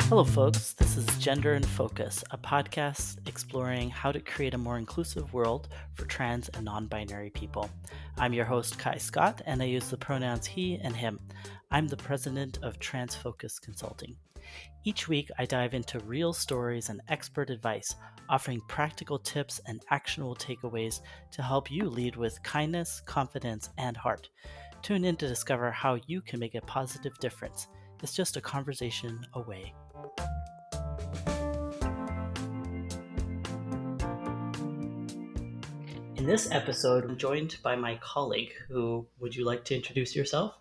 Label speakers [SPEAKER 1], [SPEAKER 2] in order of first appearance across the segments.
[SPEAKER 1] Hello, folks. This is Gender in Focus, a podcast exploring how to create a more inclusive world for trans and non binary people. I'm your host, Kai Scott, and I use the pronouns he and him. I'm the president of Trans Focus Consulting. Each week, I dive into real stories and expert advice, offering practical tips and actionable takeaways to help you lead with kindness, confidence, and heart. Tune in to discover how you can make a positive difference. It's just a conversation away. In this episode, I'm joined by my colleague, who would you like to introduce yourself?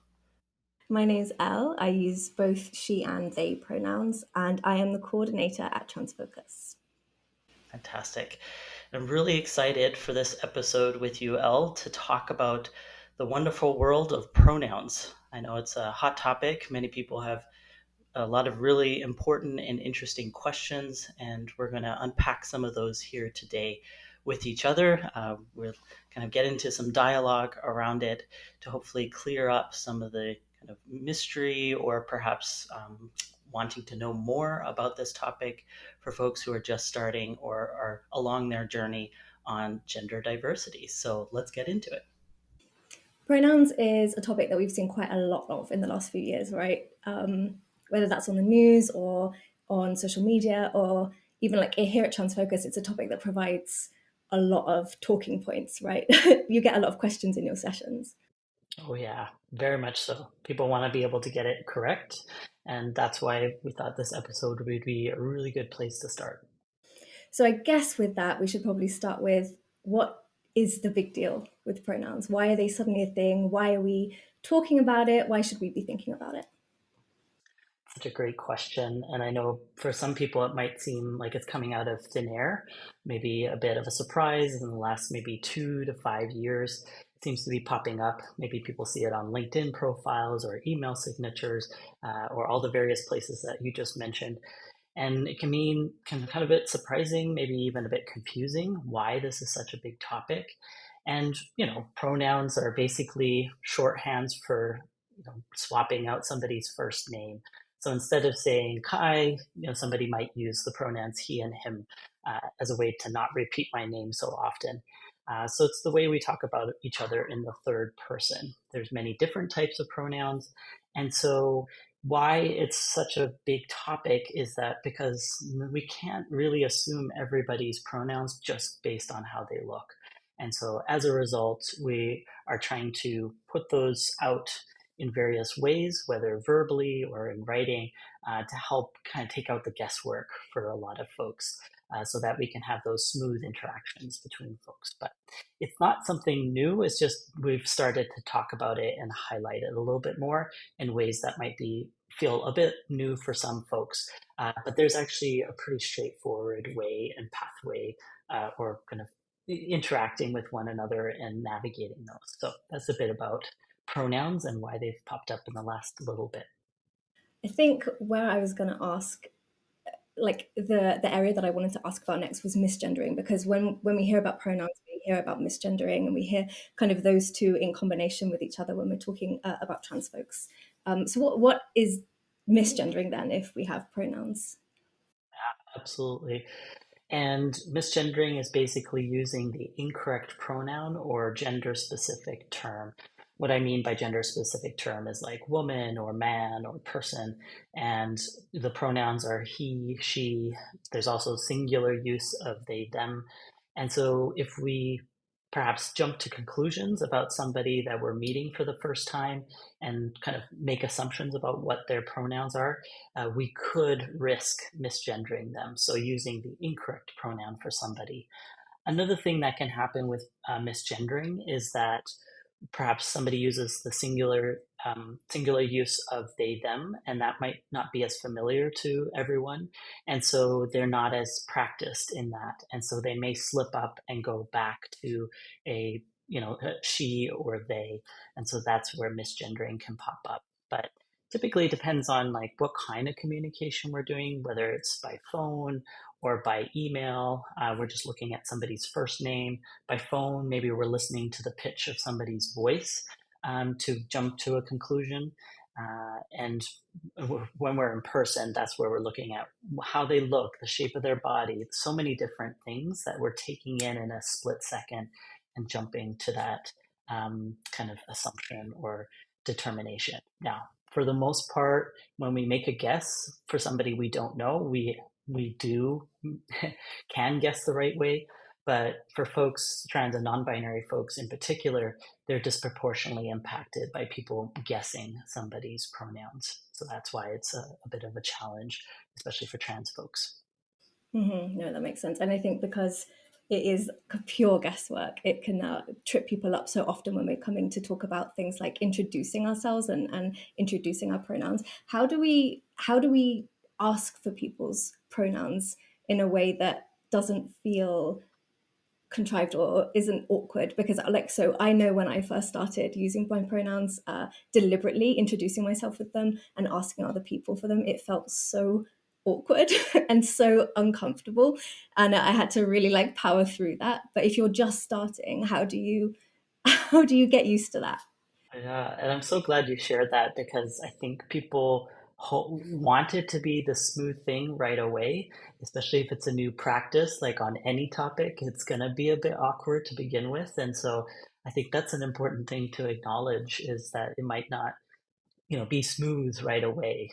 [SPEAKER 2] My name's Elle. I use both she and they pronouns, and I am the coordinator at Transfocus.
[SPEAKER 1] Fantastic. I'm really excited for this episode with you, Elle, to talk about the wonderful world of pronouns. I know it's a hot topic. Many people have a lot of really important and interesting questions, and we're going to unpack some of those here today with each other. We'll kind of get into some dialogue around it to hopefully clear up some of the kind of mystery or perhaps wanting to know more about this topic for folks who are just starting or are along their journey on gender diversity. So let's get into it.
[SPEAKER 2] Pronouns is a topic that we've seen quite a lot of in the last few years, right? Whether that's on the news or on social media, or even like here at Transfocus, it's a topic that provides a lot of talking points, right? You get a lot of questions in your sessions.
[SPEAKER 1] Oh, yeah, very much so. People want to be able to get it correct. And that's why we thought this episode would be a really good place to start.
[SPEAKER 2] So I guess with that, we should probably start with what is the big deal with pronouns? Why are they suddenly a thing? Why are we talking about it? Why should we be thinking about it?
[SPEAKER 1] Such a great question. And I know for some people, it might seem like it's coming out of thin air, maybe a bit of a surprise in the last maybe 2 to 5 years. It seems to be popping up. Maybe people see it on LinkedIn profiles or email signatures or all the various places that you just mentioned. And it can mean kind of a bit surprising, maybe even a bit confusing why this is such a big topic. And, pronouns are basically shorthands for, swapping out somebody's first name. So instead of saying Kai, somebody might use the pronouns he and him as a way to not repeat my name so often. So it's the way we talk about each other in the third person. There's many different types of pronouns. And so why it's such a big topic is that because we can't really assume everybody's pronouns just based on how they look. And so as a result, we are trying to put those out in various ways, whether verbally or in writing, to help kind of take out the guesswork for a lot of folks. So that we can have those smooth interactions between folks. But it's not something new. It's just we've started to talk about it and highlight it a little bit more in ways that might feel a bit new for some folks. But there's actually a pretty straightforward way and pathway or kind of interacting with one another and navigating those. So that's a bit about pronouns and why they've popped up in the last little bit.
[SPEAKER 2] I think where I was going to ask, like the area that I wanted to ask about next was misgendering, because when we hear about pronouns, we hear about misgendering, and we hear kind of those two in combination with each other when we're talking about trans folks. So what is misgendering then if we have pronouns?
[SPEAKER 1] Absolutely. And misgendering is basically using the incorrect pronoun or gender specific term. What I mean by gender specific term is like woman or man or person. And the pronouns are he, she. There's also singular use of they, them. And so if we perhaps jump to conclusions about somebody that we're meeting for the first time and kind of make assumptions about what their pronouns are, we could risk misgendering them. So using the incorrect pronoun for somebody. Another thing that can happen with misgendering is that perhaps somebody uses the singular use of they them, and that might not be as familiar to everyone, and so they're not as practiced in that, and so they may slip up and go back to a a she or they, and so that's where misgendering can pop up. But typically it depends on like what kind of communication we're doing, whether it's by phone or by email. We're just looking at somebody's first name. By phone, maybe we're listening to the pitch of somebody's voice. to jump to a conclusion. And when we're in person, that's where we're looking at how they look, the shape of their body, so many different things that we're taking in a split second and jumping to that kind of assumption or determination. Now, for the most part, when we make a guess for somebody we don't know, we do can guess the right way. But for folks, trans and non-binary folks in particular, they're disproportionately impacted by people guessing somebody's pronouns. So that's why it's a bit of a challenge, especially for trans folks.
[SPEAKER 2] No, that makes sense. And I think because it is pure guesswork, it can trip people up so often when we're coming to talk about things like introducing ourselves and introducing our pronouns. How do we ask for people's pronouns in a way that doesn't feel contrived or isn't awkward? Because like, so I know when I first started using my pronouns, deliberately introducing myself with them and asking other people for them, it felt so awkward and so uncomfortable, and I had to really like power through that. But if you're just starting, how do you get used to that?
[SPEAKER 1] Yeah, and I'm so glad you shared that because I think people want it to be the smooth thing right away, especially if it's a new practice, like on any topic, it's going to be a bit awkward to begin with. And so I think that's an important thing to acknowledge is that it might not, be smooth right away.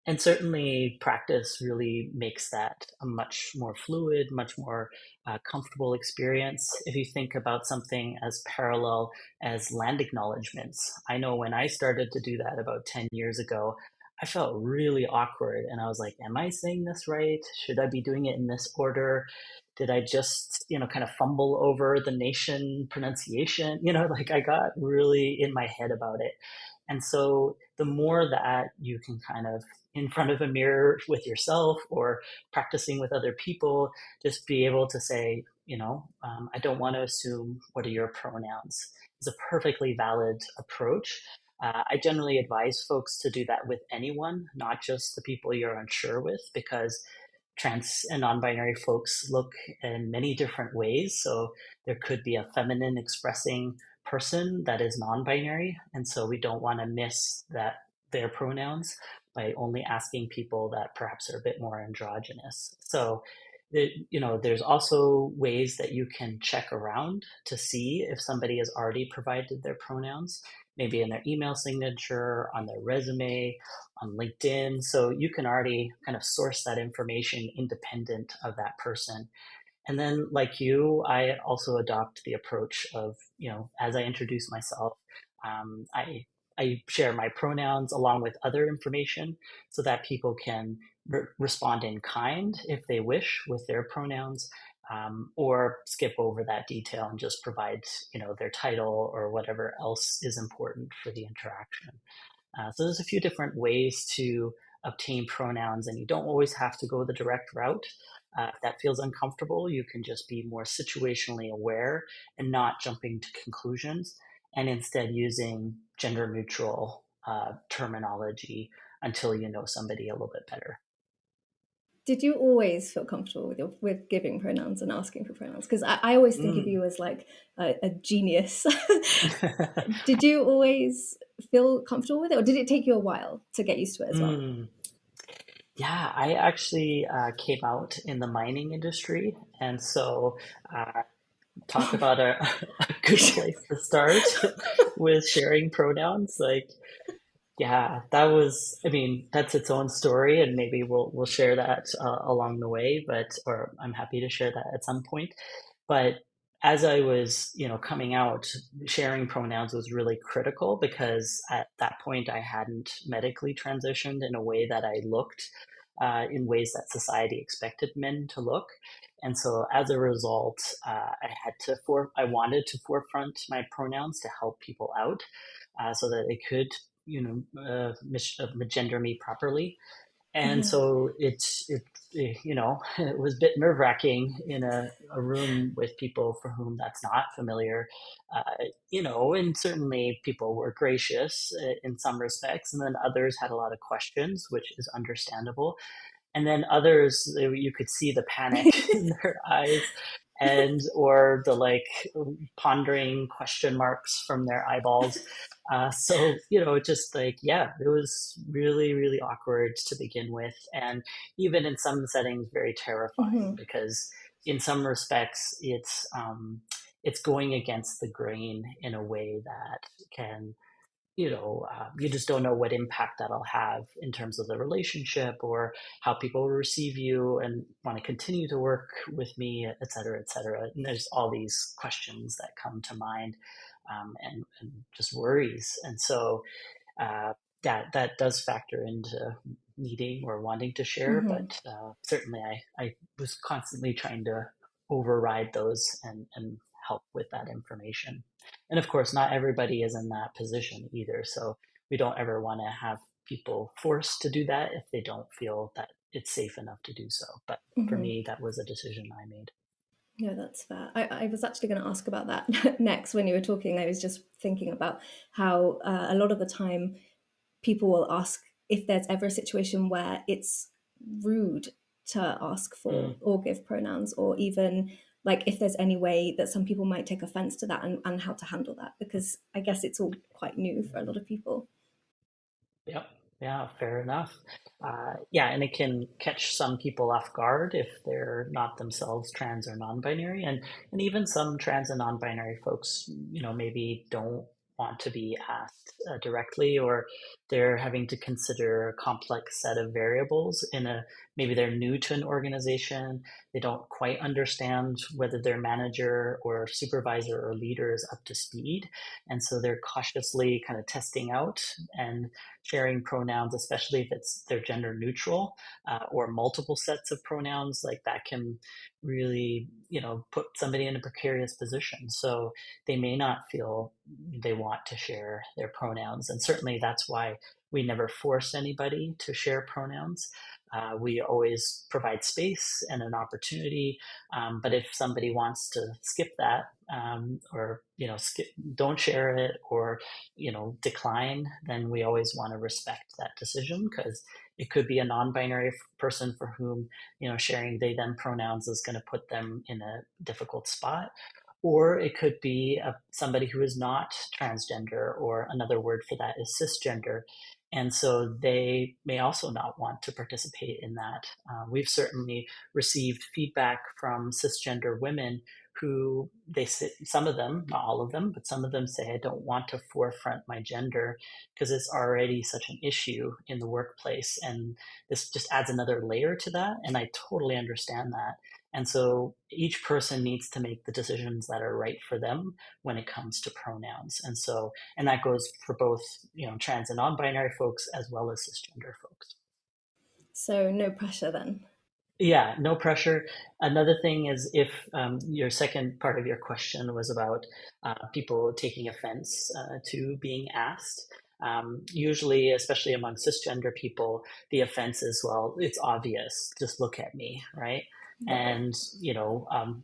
[SPEAKER 1] And certainly, practice really makes that a much more fluid, much more comfortable experience. If you think about something as parallel as land acknowledgements, I know when I started to do that about 10 years ago, I felt really awkward. And I was like, am I saying this right? Should I be doing it in this order? Did I just, kind of fumble over the nation pronunciation? Like I got really in my head about it. And so the more that you can kind of in front of a mirror with yourself or practicing with other people, just be able to say, I don't want to assume what are your pronouns is a perfectly valid approach. I generally advise folks to do that with anyone, not just the people you're unsure with, because trans and non-binary folks look in many different ways. So there could be a feminine expressing person that is non-binary, and so we don't want to miss that their pronouns by only asking people that perhaps are a bit more androgynous. So there's also ways that you can check around to see if somebody has already provided their pronouns, maybe in their email signature, on their resume, on LinkedIn. So you can already kind of source that information independent of that person. And then, like you, I also adopt the approach of, as I introduce myself, um, I, I share my pronouns along with other information so that people can respond in kind if they wish with their pronouns, or skip over that detail and just provide, their title or whatever else is important for the interaction. So there's a few different ways to obtain pronouns, and you don't always have to go the direct route. If that feels uncomfortable, you can just be more situationally aware and not jumping to conclusions, and instead using gender neutral terminology until you know somebody a little bit better.
[SPEAKER 2] Did you always feel comfortable with giving pronouns and asking for pronouns? Because I always think of
[SPEAKER 1] Mm.
[SPEAKER 2] you as like a genius. Did you always feel comfortable with it, or did it take you a while to get used to it as well?
[SPEAKER 1] Mm. Yeah, I actually came out in the mining industry, and so uh, talk about a good place to start with sharing pronouns. Like, yeah, that was, I mean, that's its own story, and maybe we'll share that along the way, or I'm happy to share that at some point. But as I was, coming out, sharing pronouns was really critical because at that point I hadn't medically transitioned in a way that I looked in ways that society expected men to look. And so as a result, I wanted to forefront my pronouns to help people out so that they could, gender me properly. And
[SPEAKER 2] Mhm.
[SPEAKER 1] so it was a bit nerve wracking in a room with people for whom that's not familiar, and certainly people were gracious in some respects, and then others had a lot of questions, which is understandable. And then others, you could see the panic in their eyes. and or the like pondering question marks from their eyeballs. So, just like, yeah, it was really, really awkward to begin with. And even in some settings, very terrifying
[SPEAKER 2] Hmm.
[SPEAKER 1] because in some respects, it's going against the grain in a way that can, you just don't know what impact that'll have in terms of the relationship or how people will receive you and want to continue to work with me, et cetera, et cetera. And there's all these questions that come to mind, and just worries. And so that does factor into needing or wanting to share,
[SPEAKER 2] Hmm.
[SPEAKER 1] but certainly I was constantly trying to override those and help with that information. And of course, not everybody is in that position either. So we don't ever want to have people forced to do that if they don't feel that it's safe enough to do so. But for
[SPEAKER 2] Hmm.
[SPEAKER 1] me, that was a decision I made.
[SPEAKER 2] No, that's fair. I was actually going to ask about that next when you were talking. I was just thinking about how a lot of the time people will ask if there's ever a situation where it's rude to ask for
[SPEAKER 1] Mm.
[SPEAKER 2] or give pronouns, or even like if there's any way that some people might take offense to that, and how to handle that, because I guess it's all quite new for a lot of people.
[SPEAKER 1] Yep. Yeah, fair enough. Yeah, and it can catch some people off guard if they're not themselves trans or non-binary, and even some trans and non-binary folks, maybe don't want to be asked directly, or they're having to consider a complex set of variables maybe they're new to an organization. They don't quite understand whether their manager or supervisor or leader is up to speed, and so they're cautiously kind of testing out and sharing pronouns, especially if they're gender neutral, or multiple sets of pronouns, like that can really, put somebody in a precarious position. So they may not feel they want to share their pronouns. And certainly that's why we never force anybody to share pronouns. We always provide space and an opportunity. But if somebody wants to skip that, or don't share it, or decline, then we always want to respect that decision, because it could be a non-binary person for whom sharing they them pronouns is going to put them in a difficult spot, or it could be somebody who is not transgender, or another word for that is cisgender, and so they may also not want to participate in that. We've certainly received feedback from cisgender women who they say, some of them, not all of them, but some of them say, I don't want to forefront my gender because it's already such an issue in the workplace. And this just adds another layer to that. And I totally understand that. And so each person needs to make the decisions that are right for them when it comes to pronouns. And that goes for both, trans and non-binary folks as well as cisgender folks.
[SPEAKER 2] So no pressure then.
[SPEAKER 1] Yeah, no pressure. Another thing is, if your second part of your question was about people taking offense to being asked. Usually, especially among cisgender people, the offense is, well, it's obvious. Just look at me, right?
[SPEAKER 2] Right.
[SPEAKER 1] And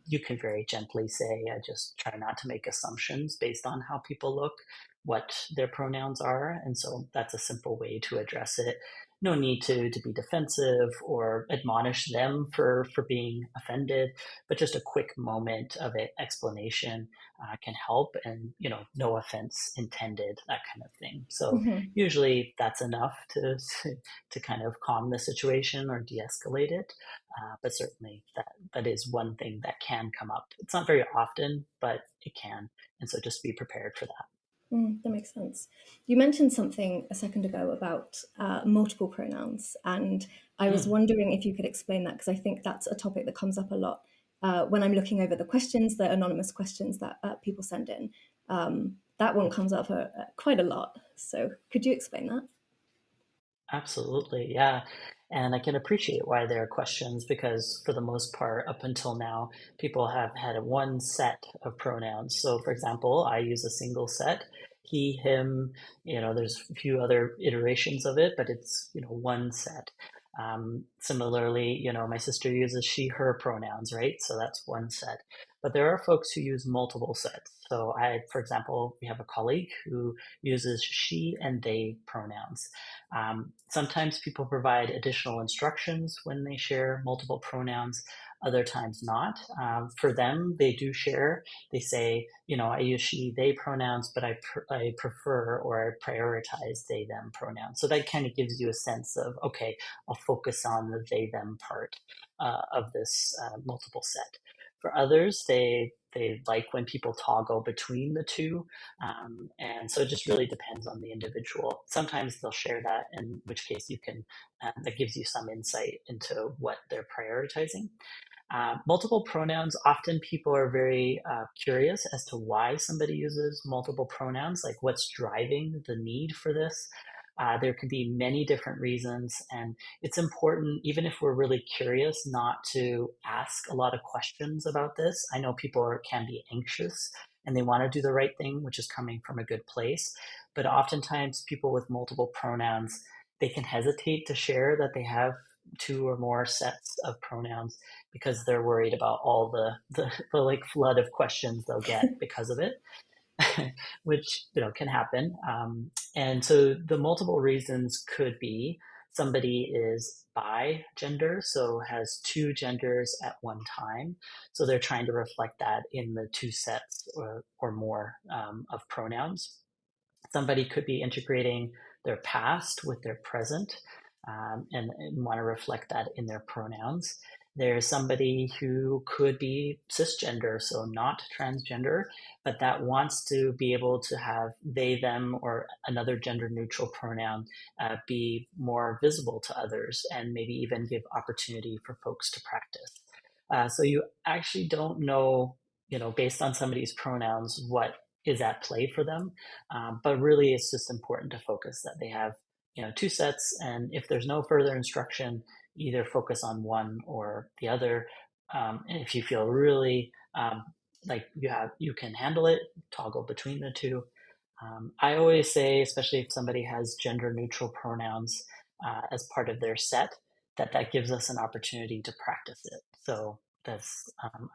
[SPEAKER 1] you can very gently say, I just try not to make assumptions based on how people look, what their pronouns are, and so that's a simple way to address it. No need to be defensive or admonish them for being offended, but just a quick moment of explanation can help, and no offense intended, that kind of thing. So
[SPEAKER 2] Hmm.
[SPEAKER 1] usually that's enough to kind of calm the situation or de-escalate it. But certainly that is one thing that can come up. It's not very often, but it can, and so just be prepared for that.
[SPEAKER 2] That makes sense. You mentioned something a second ago about multiple pronouns, and I was
[SPEAKER 1] Mm,
[SPEAKER 2] wondering if you could explain that, because I think that's a topic that comes up a lot when I'm looking over the questions, the anonymous questions that people send in. That one comes up quite a lot. So could you explain that?
[SPEAKER 1] absolutely, yeah. And I can appreciate why there are questions, because for the most part, up until now, people have had one set of pronouns. So, for example, I use a single set, he, him, there's a few other iterations of it, but it's, one set. Similarly, my sister uses she, her pronouns, right? So that's one set. but there are folks who use multiple sets. So for example, we have a colleague who uses she and they pronouns. Sometimes people provide additional instructions when they share multiple pronouns, other times not. For them, they do share. They say, I use she, they pronouns, but I prefer or I prioritize they, them pronouns. So that kind of gives you a sense of, okay, I'll focus on the they, them part of this multiple set. For others, they like when people toggle between the two. And so it just really depends on the individual. Sometimes they'll share that, in which case that gives you some insight into what they're prioritizing. Multiple pronouns, often people are very curious as to why somebody uses multiple pronouns, like what's driving the need for this. There could be many different reasons, and it's important, even if we're really curious, not to ask a lot of questions about this. I know people can be anxious and they want to do the right thing, which is coming from a good place. But oftentimes, people with multiple pronouns, they can hesitate to share that they have two or more sets of pronouns because they're worried about all the like flood of questions they'll get because of it. Which can happen. And so the multiple reasons could be somebody is bi gender, so has two genders at one time. So they're trying to reflect that in the two sets or more of pronouns. Somebody could be integrating their past with their present, and want to reflect that in their pronouns. There's somebody who could be cisgender, so not transgender, but that wants to be able to have they, them, or another gender neutral pronoun be more visible to others and maybe even give opportunity for folks to practice. So you actually don't know, based on somebody's pronouns, what is at play for them. But really, it's just important to focus that they have, two sets. And if there's no further instruction, either focus on one or the other. And if you feel really like you can handle it, toggle between the two. I always say, especially if somebody has gender neutral pronouns as part of their set, that gives us an opportunity to practice it. So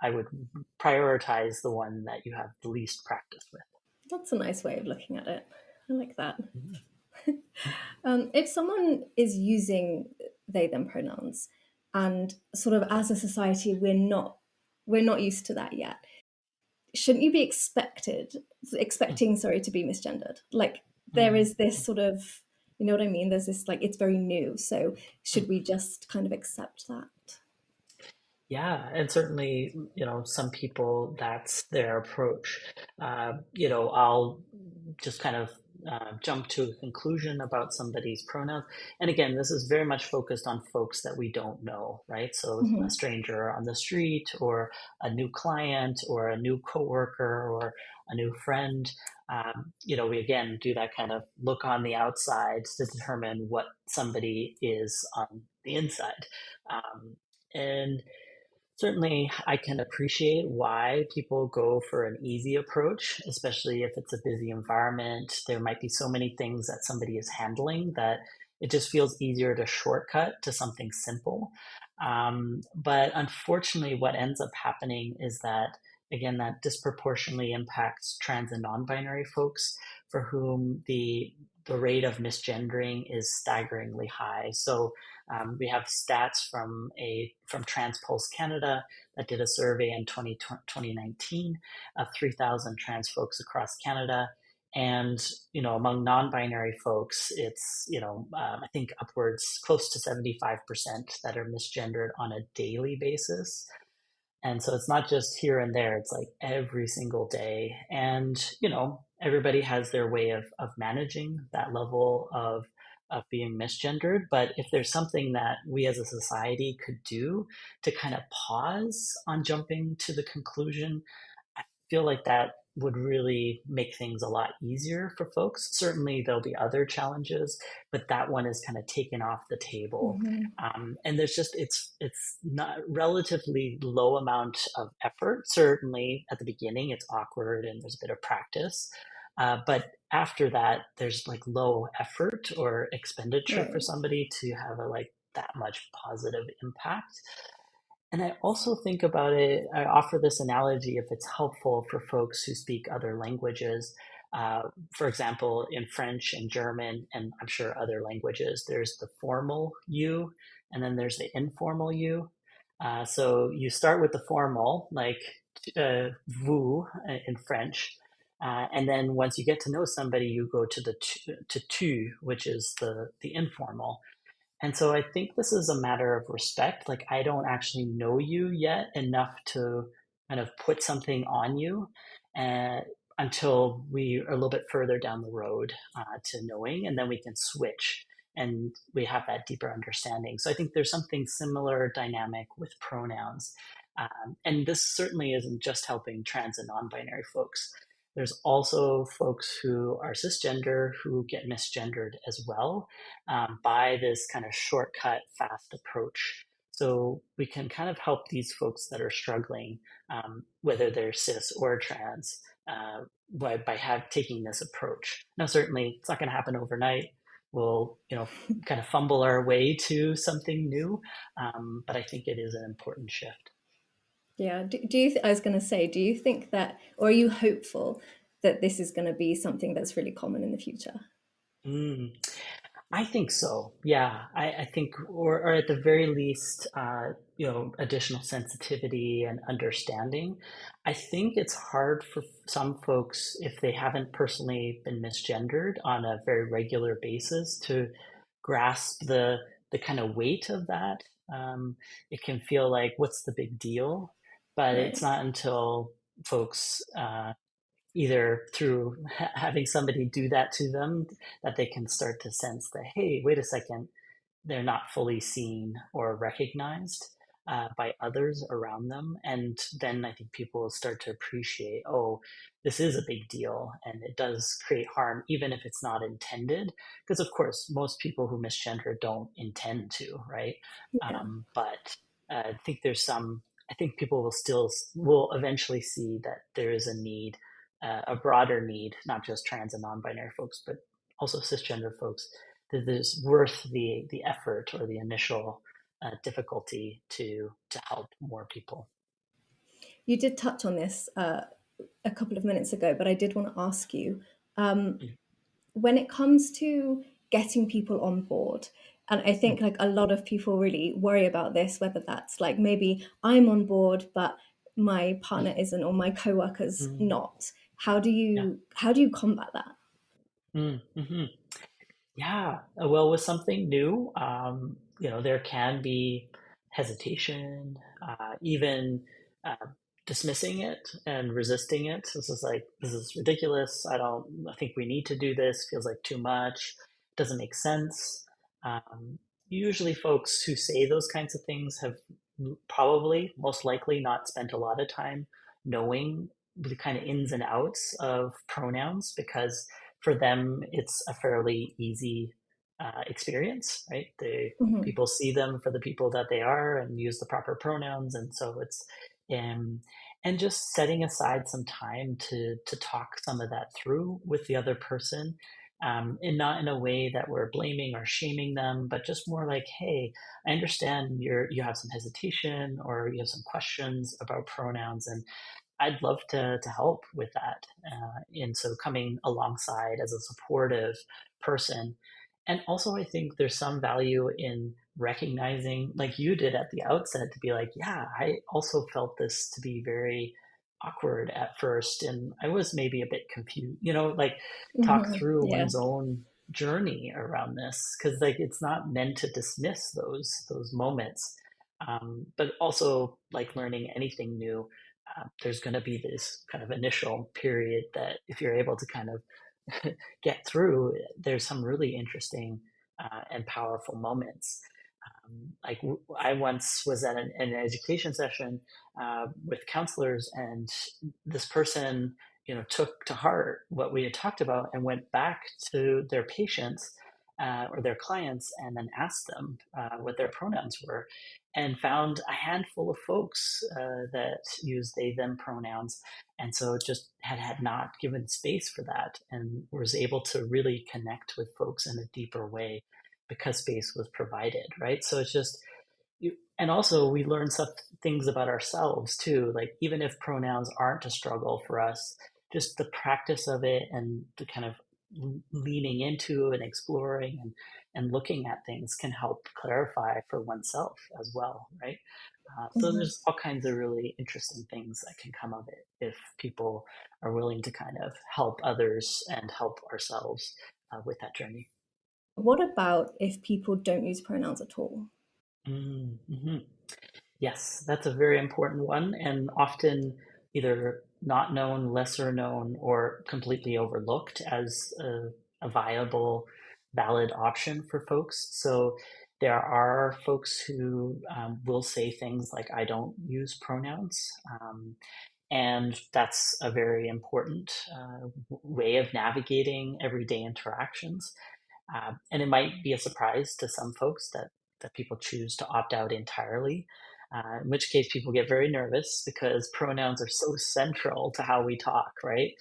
[SPEAKER 1] I would prioritize the one that you have the least practice with.
[SPEAKER 2] That's a nice way of looking at it. I like that.
[SPEAKER 1] Mhm.
[SPEAKER 2] If someone is using they them pronouns, and sort of as a society we're not used to that yet, shouldn't you be expecting, sorry, to be misgendered? Like, there
[SPEAKER 1] Mm.
[SPEAKER 2] is this sort of, you know what I mean? There's this, like, it's very new. So should we just kind of accept that?
[SPEAKER 1] Yeah, and certainly, some people, that's their approach. I'll just kind of jump to a conclusion about somebody's pronouns. And again, this is very much focused on folks that we don't know, right? So a
[SPEAKER 2] Hmm.
[SPEAKER 1] stranger on the street, or a new client, or a new coworker, or a new friend. We again do that kind of look on the outside to determine what somebody is on the inside. And certainly, I can appreciate why people go for an easy approach, especially if it's a busy environment. There might be so many things that somebody is handling that it just feels easier to shortcut to something simple. But unfortunately, what ends up happening is that, again, that disproportionately impacts trans and non binary folks for whom the rate of misgendering is staggeringly high. So we have stats from TransPulse Canada that did a survey in 2019 of 3,000 trans folks across Canada. And, among non-binary folks, it's, I think upwards close to 75% that are misgendered on a daily basis. And so it's not just here and there, it's like every single day. And, everybody has their way of managing that level of being misgendered. But if there's something that we as a society could do to kind of pause on jumping to the conclusion, I feel like that would really make things a lot easier for folks. Certainly, there'll be other challenges, but that one is kind of taken off the table.
[SPEAKER 2] Hmm.
[SPEAKER 1] And it's not relatively low amount of effort. Certainly, at the beginning, it's awkward and there's a bit of practice, but after that, there's like low effort or expenditure for
[SPEAKER 2] Right.
[SPEAKER 1] somebody to have a like that much positive impact. And I also think about it, I offer this analogy if it's helpful for folks who speak other languages. Uh, for example, in French and German, and I'm sure other languages, there's the formal you, and then there's the informal you. So you start with the formal, like vous in French. And then once you get to know somebody, you go to to tu, which is the informal. And so I think this is a matter of respect. Like, I don't actually know you yet enough to kind of put something on you uh, until we are a little bit further down the road to knowing, and then we can switch and we have that deeper understanding. So I think there's something similar dynamic with pronouns. And this certainly isn't just helping trans and non binary folks. There's also folks who are cisgender who get misgendered as well by this kind of shortcut, fast approach. So we can kind of help these folks that are struggling, whether they're cis or trans, by taking this approach. Now, certainly, it's not going to happen overnight. We'll, kind of fumble our way to something new, but I think it is an important shift.
[SPEAKER 2] Yeah. Do you, I was going to say, do you think that, or are you hopeful that this is going to be something that's really common in the future?
[SPEAKER 1] Mm. I think so. Yeah, I think, or at the very least, additional sensitivity and understanding. I think it's hard for some folks if they haven't personally been misgendered on a very regular basis to grasp the kind of weight of that. It can feel like, what's the big deal? But it's
[SPEAKER 2] Right.
[SPEAKER 1] not until folks either through having somebody do that to them that they can start to sense that, hey, wait a second, they're not fully seen or recognized by others around them. And then I think people will start to appreciate, oh, this is a big deal and it does create harm, even if it's not intended. Because, of course, most people who misgender don't intend to, right?
[SPEAKER 2] Yeah.
[SPEAKER 1] But I think I think people will eventually see that there is a need, a broader need, not just trans and non binary folks, but also cisgender folks that is worth the effort or the initial difficulty to help more people.
[SPEAKER 2] You did touch on this a couple of minutes ago, but I did want to ask you um, when it comes to getting people on board. And I think like a lot of people really worry about this, whether that's like maybe I'm on board, but my partner isn't, or my coworker's
[SPEAKER 1] Mm,
[SPEAKER 2] not.
[SPEAKER 1] yeah.
[SPEAKER 2] How do you combat that?
[SPEAKER 1] Mm-hmm. Yeah, well, with something new, there can be hesitation, even uh, dismissing it and resisting it. This is ridiculous. I think we need to do this. Feels like too much. Doesn't make sense. Um, Usually, folks who say those kinds of things have probably, most likely, not spent a lot of time knowing the kind of ins and outs of pronouns because for them, it's a fairly easy experience, right?
[SPEAKER 2] Hmm.
[SPEAKER 1] People see them for the people that they are and use the proper pronouns, and so it's um, and just setting aside some time to talk some of that through with the other person, and not in a way that we're blaming or shaming them, but just more like, hey, I understand you have some hesitation or you have some questions about pronouns, and I'd love to help with that. And so coming alongside as a supportive person. And also, I think there's some value in recognizing, like you did at the outset, to be like, yeah, I also felt this to be very awkward at first. And I was maybe a bit confused, like talk
[SPEAKER 2] Hmm.
[SPEAKER 1] through
[SPEAKER 2] Yeah.
[SPEAKER 1] one's own journey around this. Cause like it's not meant to dismiss those moments. But also like learning anything new, there's going to be this kind of initial period that if you're able to kind of get through, there's some really interesting and powerful moments. I once was at an education session with counselors, and this person, took to heart what we had talked about and went back to their patients or their clients and then asked them what their pronouns were, and found a handful of folks that use they them pronouns, and so just had not given space for that and was able to really connect with folks in a deeper way because space was provided, right? So it's just and also we learn some things about ourselves too. Like even if pronouns aren't a struggle for us, just the practice of it and the kind of leaning into and exploring and looking at things can help clarify for oneself as well, right? So
[SPEAKER 2] Mhm.
[SPEAKER 1] there's all kinds of really interesting things that can come of it if people are willing to kind of help others and help ourselves with that journey.
[SPEAKER 2] What about if people don't use pronouns at all?
[SPEAKER 1] Mm-hmm. Yes, that's a very important one, and often either not known, lesser known, or completely overlooked as a viable, valid option for folks. So there are folks who will say things like, I don't use pronouns. And that's a very important way of navigating everyday interactions. And it might be a surprise to some folks that people choose to opt out entirely, in which case people get very nervous because pronouns are so central to how we talk, right?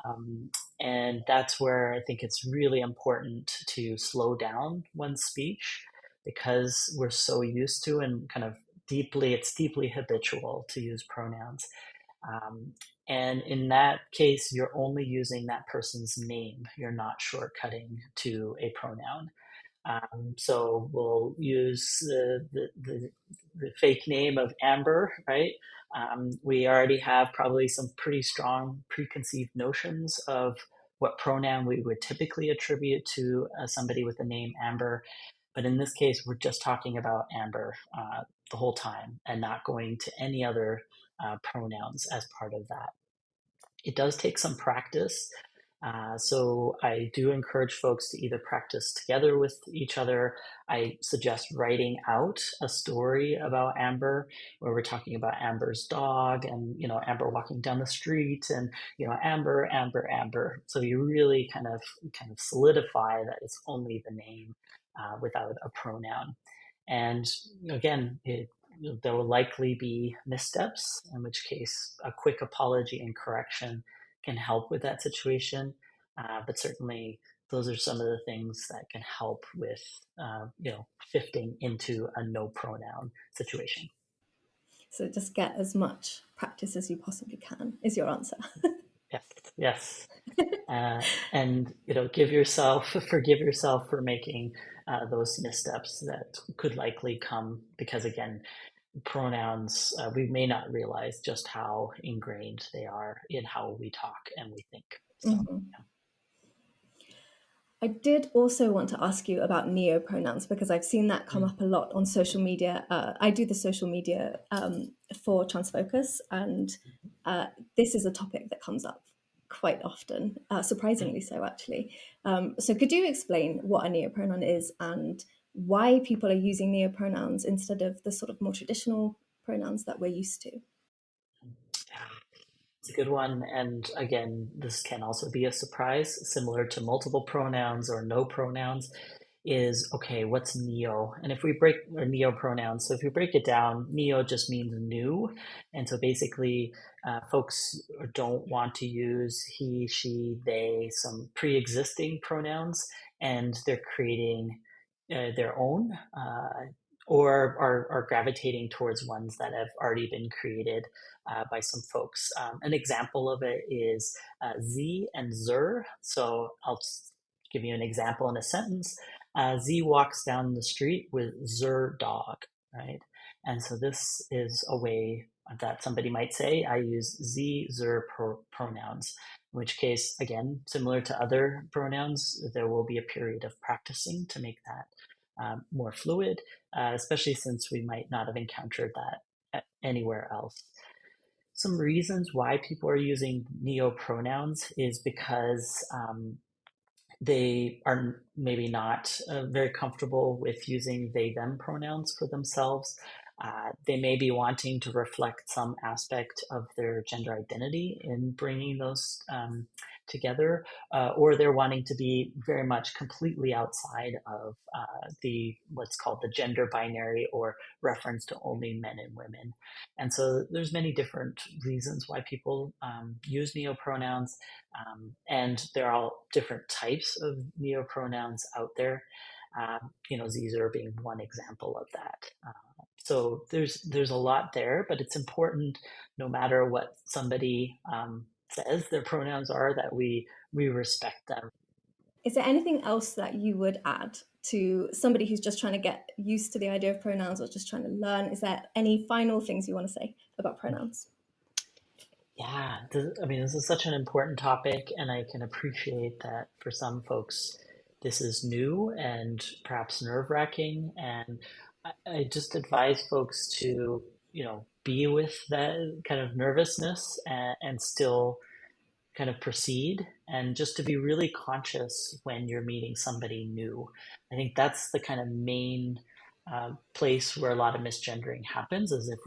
[SPEAKER 1] Um, and that's where I think it's really important to slow down one's speech because we're so used to and kind of it's deeply habitual to use pronouns. Um, and in that case, you're only using that person's name. You're not shortcutting to a pronoun. So we'll use the fake name of Amber, right? We already have probably some pretty strong preconceived notions of what pronoun we would typically attribute to somebody with the name Amber. But in this case, we're just talking about Amber the whole time and not going to any other pronouns as part of that. It does take some practice. So I do encourage folks to either practice together with each other. I suggest writing out a story about Amber, where we're talking about Amber's dog and, Amber walking down the street and, Amber, Amber, Amber. So you really kind of solidify that it's only the name without a pronoun. And again, there will likely be missteps, in which case a quick apology and correction can help with that situation. But certainly, those are some of the things that can help with, shifting into a no pronoun situation.
[SPEAKER 2] So just get as much practice as you possibly can, is your answer.
[SPEAKER 1] Yes, yes. And forgive yourself for making those missteps that could likely come because, again, pronouns, we may not realize just how ingrained they are in how we talk and we think. So,
[SPEAKER 2] Mhm. I did also want to ask you about neo-pronouns because I've seen that come
[SPEAKER 1] yeah.
[SPEAKER 2] up a lot on social media. I do the social media for Transfocus, and this is a topic that comes up quite often, surprisingly so, actually. So, could you explain what a neo-pronoun is and why people are using neo-pronouns instead of the sort of more traditional pronouns that we're used to?
[SPEAKER 1] It's a good one. And again, this can also be a surprise, similar to multiple pronouns or no pronouns. Is okay, what's neo? And if we break or neo pronouns, so if we break it down, neo just means new. And so basically, folks don't want to use he, she, they, some pre existing pronouns, and they're creating their own. Or are gravitating towards ones that have already been created by some folks. An example of it is Z and Zer. So I'll give you an example in a sentence. Z walks down the street with Zer dog, right? And so this is a way that somebody might say, I use Z, Zer pronouns, in which case, again, similar to other pronouns, there will be a period of practicing to make that more fluid, especially since we might not have encountered that anywhere else. Some reasons why people are using neo pronouns is because they are maybe not very comfortable with using they them pronouns for themselves. They may be wanting to reflect some aspect of their gender identity in bringing those together, or they're wanting to be very much completely outside of the what's called the gender binary or reference to only men and women. And so there's many different reasons why people use neopronouns, and there are all different types of neopronouns out there. Caesar being one example of that. So there's a lot there, but it's important, no matter what somebody says their pronouns are, that we respect them.
[SPEAKER 2] Is there anything else that you would add to somebody who's just trying to get used to the idea of pronouns or just trying to learn? Is there any final things you want to say about pronouns?
[SPEAKER 1] Yeah, I mean, this is such an important topic, and I can appreciate that for some folks, this is new and perhaps nerve-wracking. And I just advise folks to, be with that kind of nervousness and still kind of proceed, and just to be really conscious when you're meeting somebody new. I think that's the kind of main place where a lot of misgendering happens, is if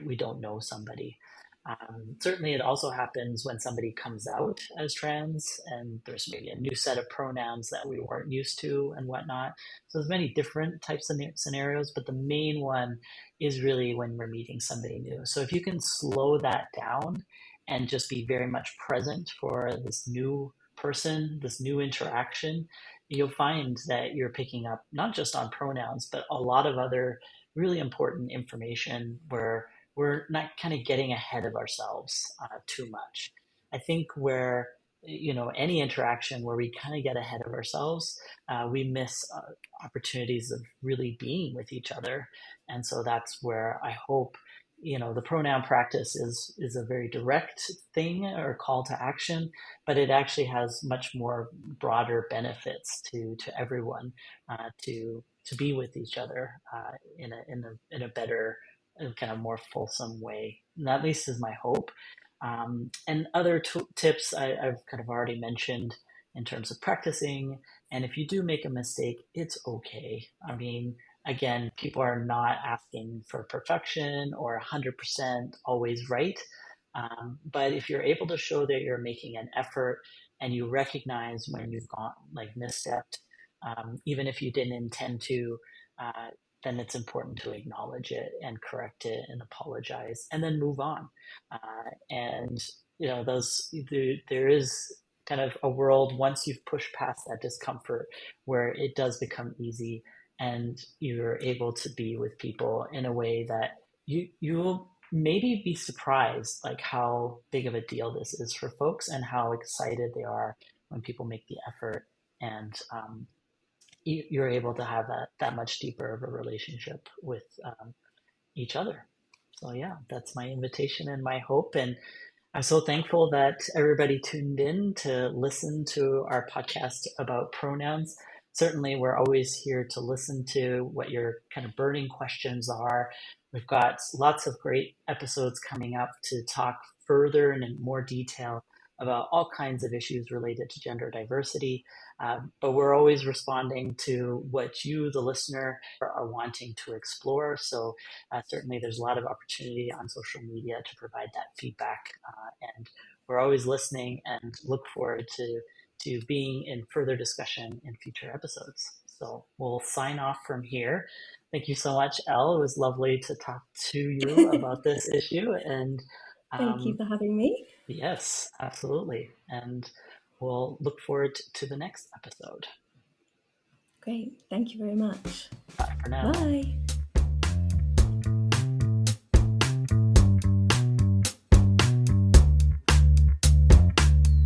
[SPEAKER 1] we don't know somebody. Certainly, it also happens when somebody comes out as trans and there's maybe a new set of pronouns that we weren't used to and whatnot. So there's many different types of scenarios, but the main one is really when we're meeting somebody new. So if you can slow that down and just be very much present for this new person, this new interaction, you'll find that you're picking up not just on pronouns, but a lot of other really important information where we're not kind of getting ahead of ourselves too much. I think where any interaction where we kind of get ahead of ourselves, we miss opportunities of really being with each other. And so that's where I hope the pronoun practice is a very direct thing or call to action, but it actually has much more broader benefits to everyone, to be with each other in a better, kind of more fulsome way. And at least is my hope. And other tips I've kind of already mentioned in terms of practicing. And if you do make a mistake, it's okay. I mean, again, people are not asking for perfection or 100% always right. But if you're able to show that you're making an effort and you recognize when you've gone like misstepped, even if you didn't intend to, uh, then it's important to acknowledge it and correct it and apologize and then move on. And there is kind of a world once you've pushed past that discomfort where it does become easy and you're able to be with people in a way that you'll maybe be surprised, like how big of a deal this is for folks and how excited they are when people make the effort, and you're able to have that much deeper of a relationship with each other. So yeah, that's my invitation and my hope. And I'm so thankful that everybody tuned in to listen to our podcast about pronouns. Certainly, we're always here to listen to what your kind of burning questions are. We've got lots of great episodes coming up to talk further and in more detail about all kinds of issues related to gender diversity. But we're always responding to what you, the listener, are wanting to explore. So certainly there's a lot of opportunity on social media to provide that feedback. And we're always listening and look forward to being in further discussion in future episodes. So we'll sign off from here. Thank you so much, Elle. It was lovely to talk to you about this issue. And
[SPEAKER 2] Thank you
[SPEAKER 1] um,
[SPEAKER 2] for having me.
[SPEAKER 1] yes, absolutely. And we'll look forward to the next episode.
[SPEAKER 2] Great. Thank you very much.
[SPEAKER 1] Bye for now.
[SPEAKER 2] Bye.